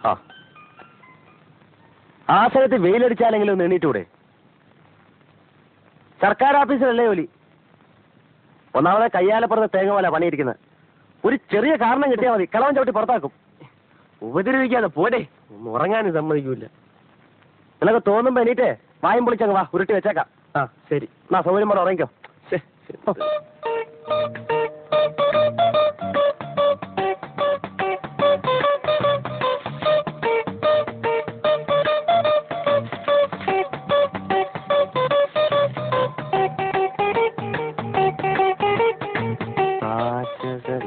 ആ ആ സ്ഥലത്ത് വെയിലടിച്ചാലെങ്കിലും ഒന്ന് എണീറ്റൂടെ? സർക്കാർ ഓഫീസിലല്ലേ ജോലി. ഒന്നാമതെ കയ്യാലപ്പുറത്ത് തേങ്ങ പോലെ പണിയിരിക്കുന്നത്. ഒരു ചെറിയ കാരണം കിട്ടിയാൽ മതി, കളവൻ ചവിട്ടി പുറത്താക്കും. ഉപദ്രവിക്കാതെ പോടെ, ഒന്നും ഉറങ്ങാനും സമ്മതിക്കൂല. നിനക്ക് തോന്നുമ്പോ എണീറ്റേ വായും പൊളിച്ചങ്ങ് വാ, ഉരുട്ടി വെച്ചേക്കാം. ആ ശരി, എന്നാ സൗകര്യം പോലെ ഉറങ്ങിക്കോ. ശരി.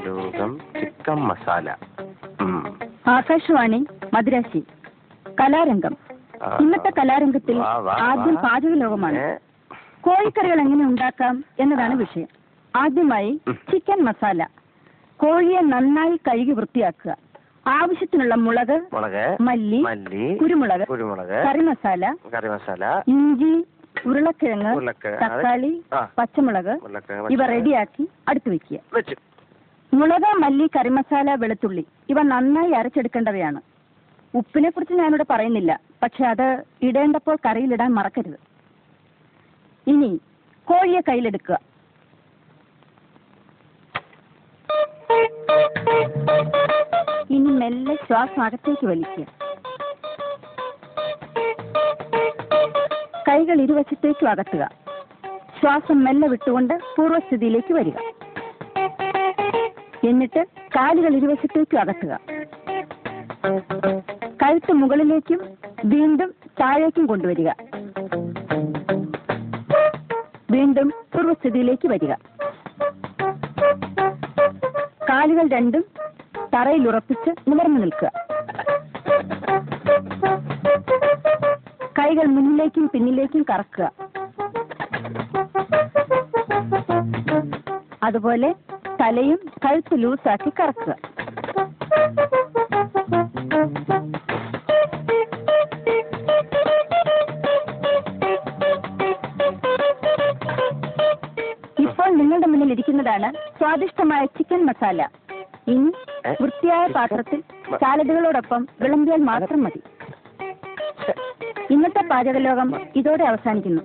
ലോകം ചിക്കൻ മസാല. ആകാശവാണി മദ്രാസി. കലാരംഗം. ഇന്നത്തെ കലാരംഗത്തിൽ ആദ്യം പാചക ലോകമാണ്. കോഴിക്കറികൾ എങ്ങനെ ഉണ്ടാക്കാം എന്നതാണ് വിഷയം. ആദ്യമായി ചിക്കൻ മസാല. കോഴിയെ നന്നായി കഴുകി വൃത്തിയാക്കുക. ആവശ്യത്തിനുള്ള മുളക്, മല്ലി, കുരുമുളക്, കറിമസാല, ഇഞ്ചി, ഉരുളക്കിഴങ്ങ്, തക്കാളി, പച്ചമുളക് ഇവ റെഡിയാക്കി അടുത്ത് വെക്കുക. മുളക്, മല്ലി, കറിമസാല, വെളുത്തുള്ളി ഇവ നന്നായി അരച്ചെടുക്കേണ്ടവയാണ്. ഉപ്പിനെ കുറിച്ച് ഞാനിവിടെ പറയുന്നില്ല, പക്ഷെ അത് ഇടേണ്ടപ്പോൾ കറിയിലിടാൻ മറക്കരുത്. ഇനി കോഴിയെ കയ്യിലെടുക്കുക. ഇനി മെല്ലെ ശ്വാസം അകത്തേക്ക് വലിക്കുക. കൈകൾ ഇരുവശത്തേക്കും അകത്തുക. ശ്വാസം മെല്ലെ വിട്ടുകൊണ്ട് പൂർവ്വസ്ഥിതിയിലേക്ക് വരിക. എന്നിട്ട് കാലുകൾ ഇരുവശത്തേക്കും അകത്തുക. കഴുത്ത് മുകളിലേക്കും വീണ്ടും താഴേക്കും കൊണ്ടുവരിക. വീണ്ടും പൂർവ്വസ്ഥിതിയിലേക്ക് വരിക. കാലുകൾ രണ്ടും തറയിൽ ഉറപ്പിച്ച് നിവർന്നു നിൽക്കുക. കൈകൾ മുന്നിലേക്കും പിന്നിലേക്കും കറക്കുക. അതുപോലെ തലയും കഴുത്ത് ലൂസാക്കി കറക്കുക. ഇപ്പോൾ നിങ്ങളുടെ മുന്നിൽ ഇരിക്കുന്നതാണ് സ്വാദിഷ്ടമായ ചിക്കൻ മസാല. ഇനി വൃത്തിയായ പാത്രത്തിൽ സാലഡുകളോടൊപ്പം വിളമ്പിയാൽ മാത്രം മതി. ഇന്നത്തെ പാചകലോകം ഇതോടെ അവസാനിക്കുന്നു.